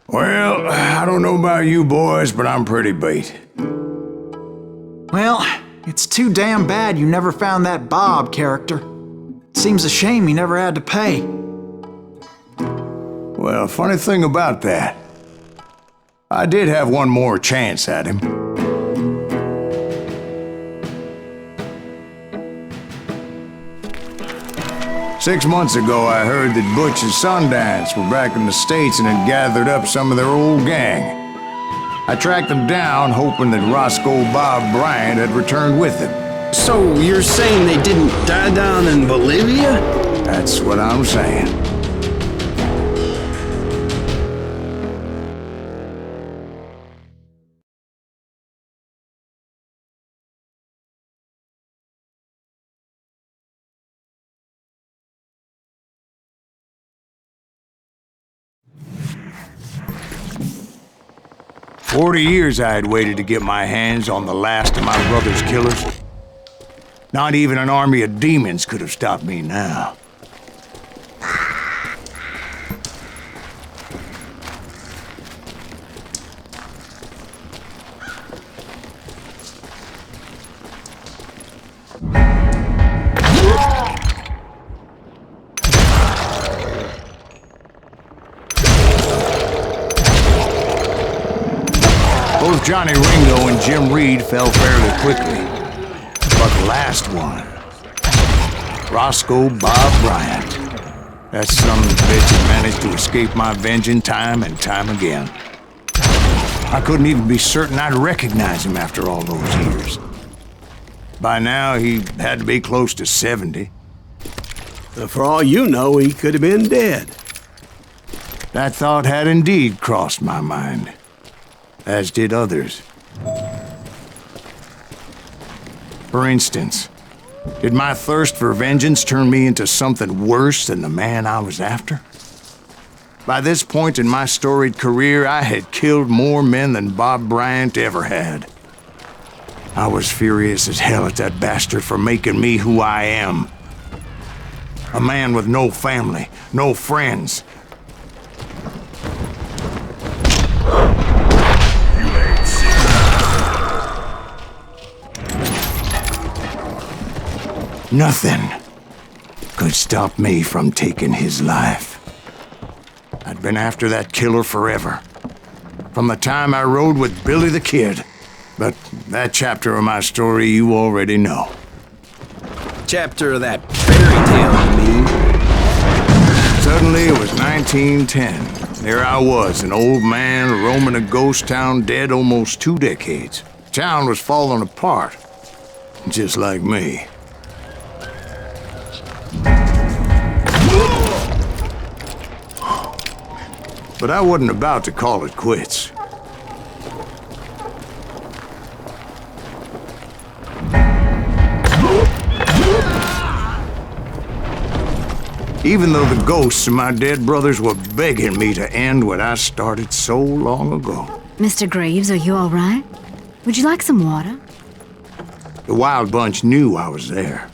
Well, I don't know about you boys, but I'm pretty beat. Well, it's too damn bad you never found that Bob character. Seems a shame he never had to pay. Well, funny thing about that, I did have one more chance at him. Six months ago, I heard that Butch and Sundance were back in the States and had gathered up some of their old gang. I tracked them down, hoping that Roscoe Bob Bryant had returned with them. So you're saying they didn't die down in Bolivia? That's what I'm saying. 40 years I had waited to get my hands on the last of my brother's killers. Not even an army of demons could have stopped me now. Both Johnny Ringo and Jim Reed fell fairly quickly. But the last one, Roscoe Bob Bryant, that son of a bitch had managed to escape my vengeance time and time again. I couldn't even be certain I'd recognize him after all those years. By now, he had to be close to 70. For all you know, he could have been dead. That thought had indeed crossed my mind, as did others. For instance, did my thirst for vengeance turn me into something worse than the man I was after? By this point in my storied career, I had killed more men than Bob Bryant ever had. I was furious as hell at that bastard for making me who I am. A man with no family, no friends. Nothing could stop me from taking his life. I'd been after that killer forever, from the time I rode with Billy the Kid. But that chapter of my story you already know. Chapter of that fairy tale, you mean? Suddenly it was 1910. There I was, an old man roaming a ghost town dead almost 2 decades. Town was falling apart, just like me. But I wasn't about to call it quits. Even though the ghosts of my dead brothers were begging me to end what I started so long ago. Mr. Graves, are you all right? Would you like some water? The Wild Bunch knew I was there.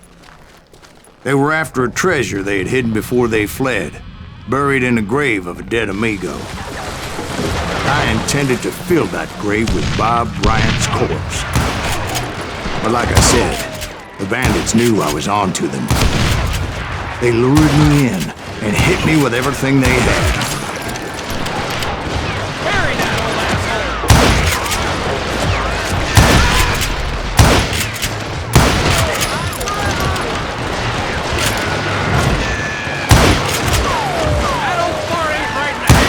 They were after a treasure they had hidden before they fled, buried in the grave of a dead amigo. I intended to fill that grave with Bob Bryant's corpse. But like I said, the bandits knew I was on to them. They lured me in and hit me with everything they had. Bury that old asshole! That old fart ain't right in the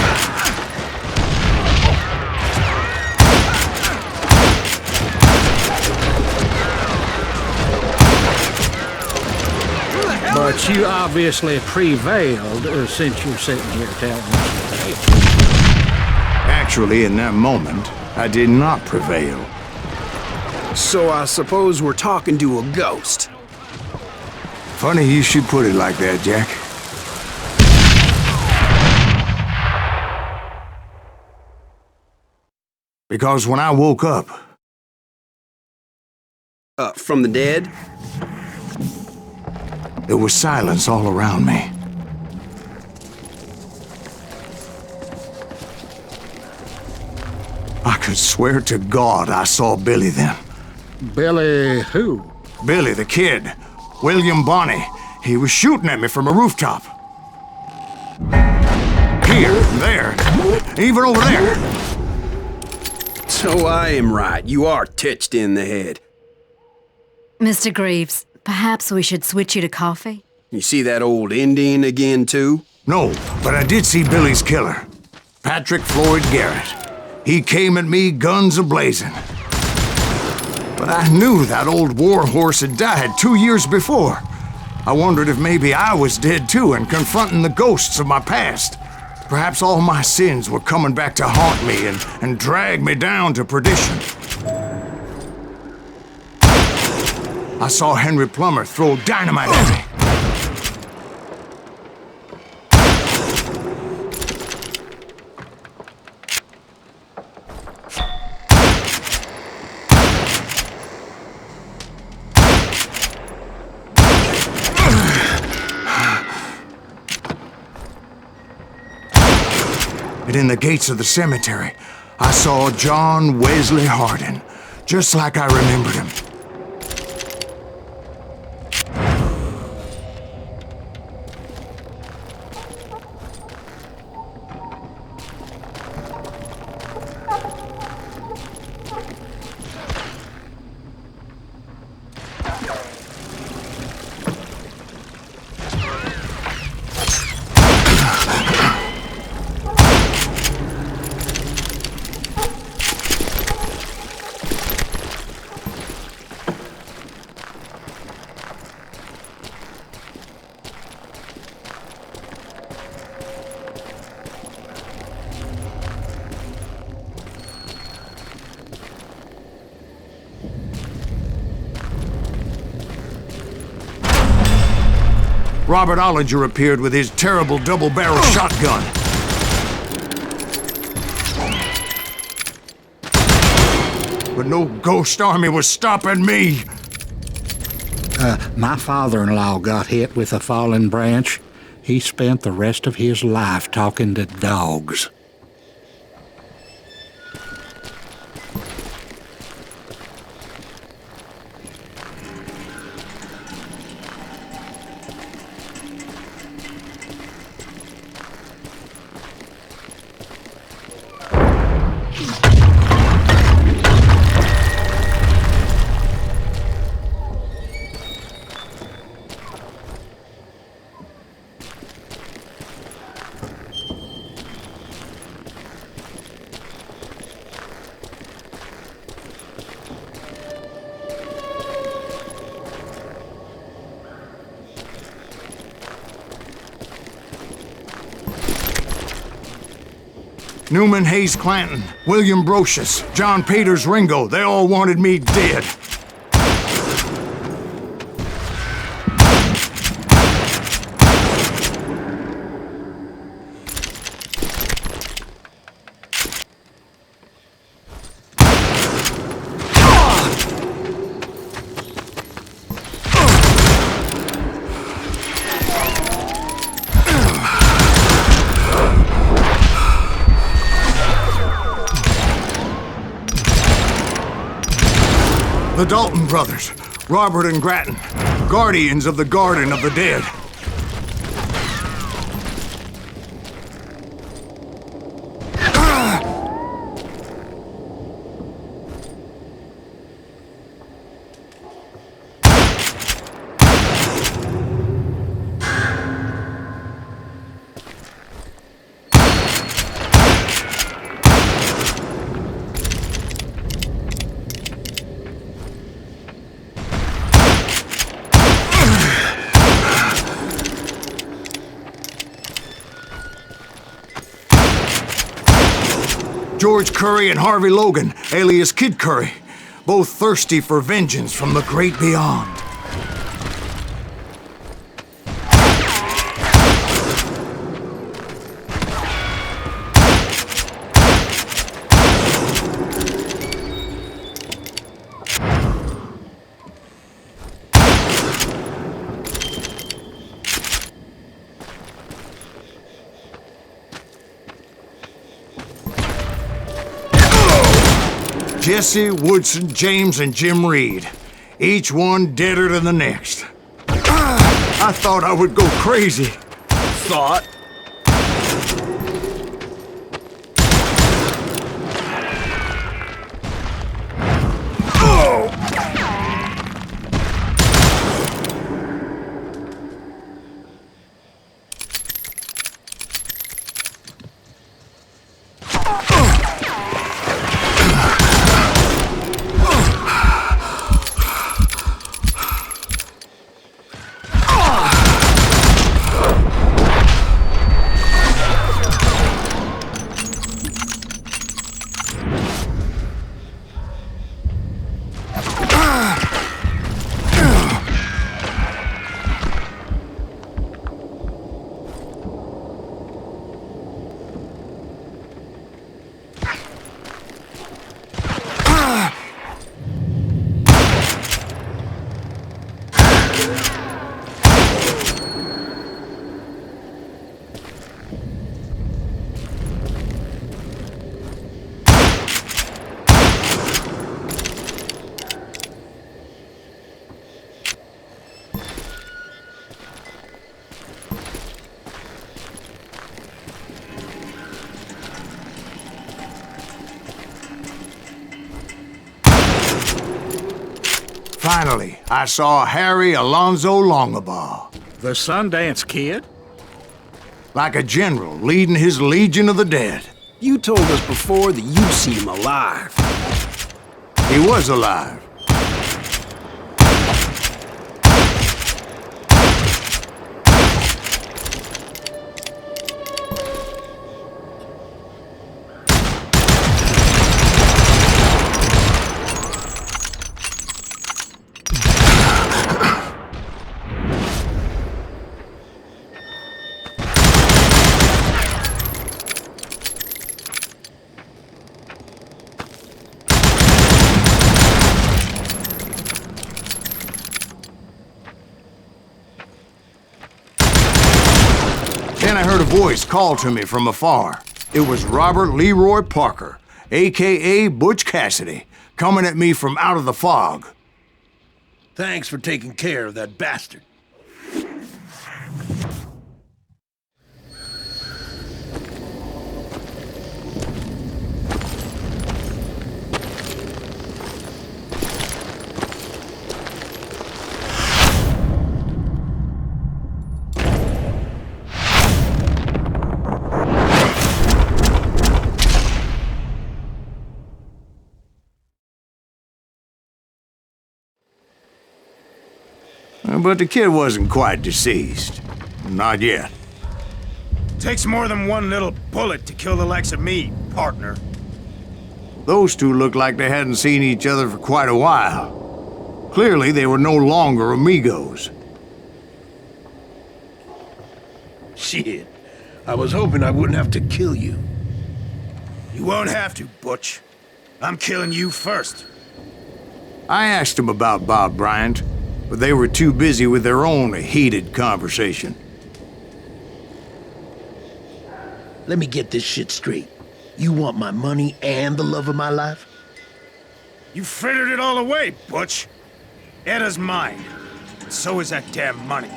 But you obviously prevailed since you're sitting here telling us today. Actually, in that moment, I did not prevail. So I suppose we're talking to a ghost. Funny you should put it like that, Jack. Because when I woke up... From the dead? There was silence all around me. could swear to God I saw Billy then. Billy who? Billy, the kid. William Bonney. He was shooting at me from a rooftop. Here, there, even over there. So I am right. You are titched in the head. Mr. Greaves, perhaps we should switch you to coffee? You see that old Indian again, too? No, but I did see Billy's killer. Patrick Floyd Garrett. He came at me guns a-blazing. But I knew that old war horse had died 2 years before. I wondered if maybe I was dead too and confronting the ghosts of my past. Perhaps all my sins were coming back to haunt me and drag me down to perdition. I saw Henry Plummer throw dynamite at me. And in the gates of the cemetery, I saw John Wesley Hardin, just like I remembered him. Robert Ollinger appeared with his terrible double-barrel shotgun. But no ghost army was stopping me. My father-in-law got hit with a fallen branch. He spent the rest of his life talking to dogs. Newman Hayes Clanton, William Brocious, John Peters Ringo, they all wanted me dead. The Dalton brothers, Robert and Grattan, guardians of the Garden of the Dead. George Curry and Harvey Logan, alias Kid Curry, both thirsty for vengeance from the great beyond. Jesse, Woodson, James, and Jim Reed. Each one deader than the next. I thought I would go crazy. Thought? Finally, I saw Harry Alonzo Longabaugh. The Sundance Kid? Like a general leading his legion of the dead. You told us before that you see him alive. He was alive. Then I heard a voice call to me from afar. It was Robert Leroy Parker, a.k.a. Butch Cassidy, coming at me from out of the fog. Thanks for taking care of that bastard. But the kid wasn't quite deceased. Not yet. Takes more than one little bullet to kill the likes of me, partner. Those two looked like they hadn't seen each other for quite a while. Clearly, they were no longer amigos. Shit. I was hoping I wouldn't have to kill you. You won't have to, Butch. I'm killing you first. I asked them about Bob Bryant, but they were too busy with their own heated conversation. Let me get this shit straight. You want my money and the love of my life? You frittered it all away, Butch. Edda's mine. So is that damn money.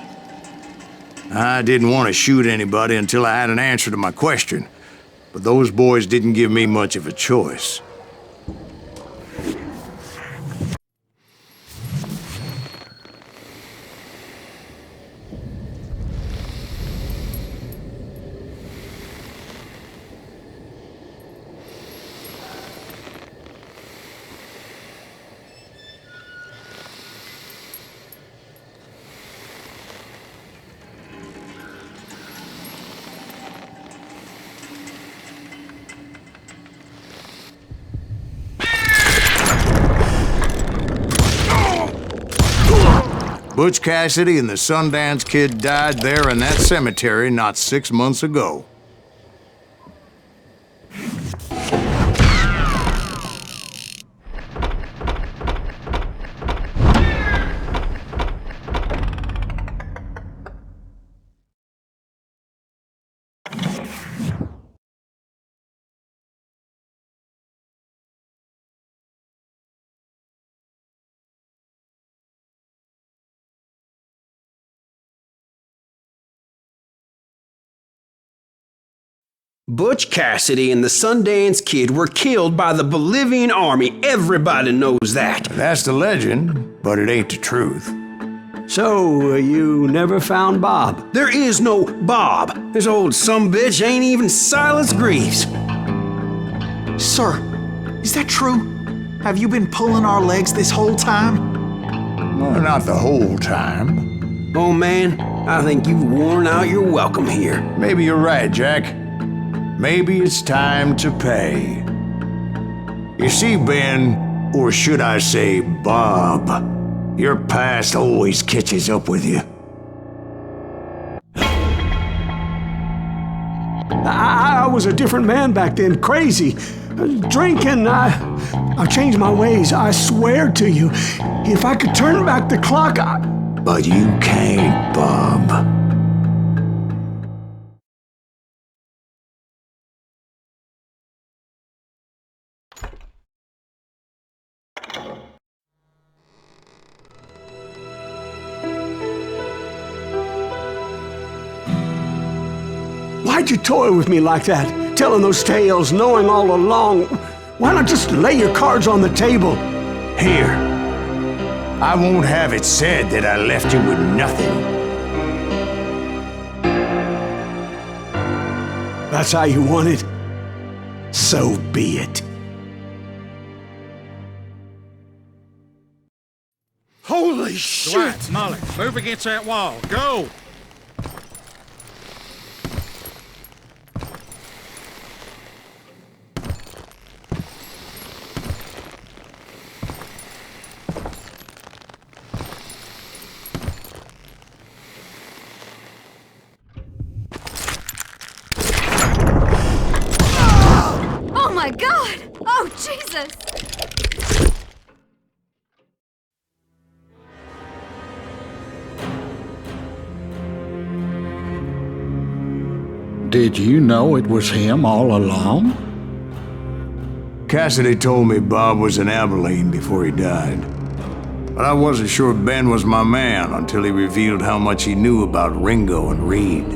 I didn't want to shoot anybody until I had an answer to my question, but those boys didn't give me much of a choice. Butch Cassidy and the Sundance Kid died there in that cemetery not 6 months ago. Butch Cassidy and the Sundance Kid were killed by the Bolivian army. Everybody knows that. That's the legend, but it ain't the truth. So, you never found Bob? There is no Bob. This old sumbitch ain't even Silas Greaves. Sir, is that true? Have you been pulling our legs this whole time? Well, not the whole time. Oh man, I think you've worn out your welcome here. Maybe you're right, Jack. Maybe it's time to pay. You see, Ben, or should I say Bob, your past always catches up with you. I was a different man back then, crazy. Drinking, I've changed my ways, I swear to you. If I could turn back the clock, But you can't, Bob. Why'd you toy with me like that? Telling those tales, knowing all along. Why not just lay your cards on the table? Here. I won't have it said that I left you with nothing. That's how you want it? So be it. Holy shit! Dwight, Molly, move against that wall. Go! Oh my God! Oh, Jesus! Did you know it was him all along? Cassidy told me Bob was in Abilene before he died. But I wasn't sure Ben was my man until he revealed how much he knew about Ringo and Reed.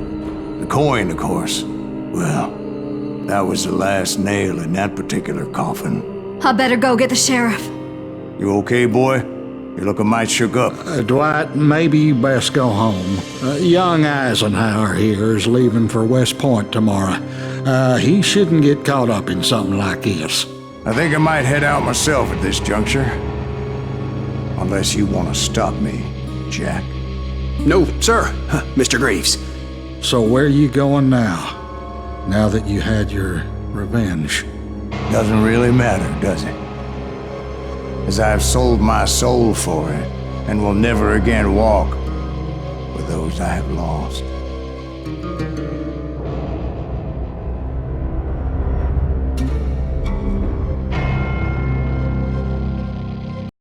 The coin, of course. Well, that was the last nail in that particular coffin. I better go get the sheriff. You okay, boy? You're looking mighty shook up. Dwight, maybe you best go home. Young Eisenhower here is leaving for West Point tomorrow. He shouldn't get caught up in something like this. I think I might head out myself at this juncture. Unless you want to stop me, Jack. No, sir, Mr. Greaves. So where you going now? Now that you had your revenge? Doesn't really matter, does it? As I've sold my soul for it, and will never again walk with those I have lost.